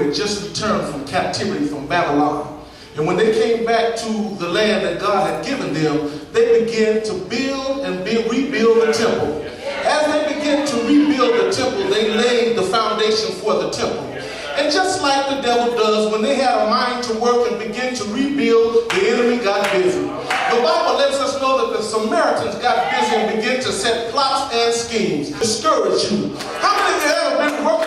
had just returned from captivity from Babylon. And when they came back to the land that God had given them, they began to build and rebuild the temple. As they began to rebuild the temple, they laid the foundation for the temple. And just like the devil does, when they had a mind to work and begin to rebuild, the enemy got busy. The Bible lets us know that the Samaritans got busy and began to set plots and schemes to discourage you. How many of you have ever been working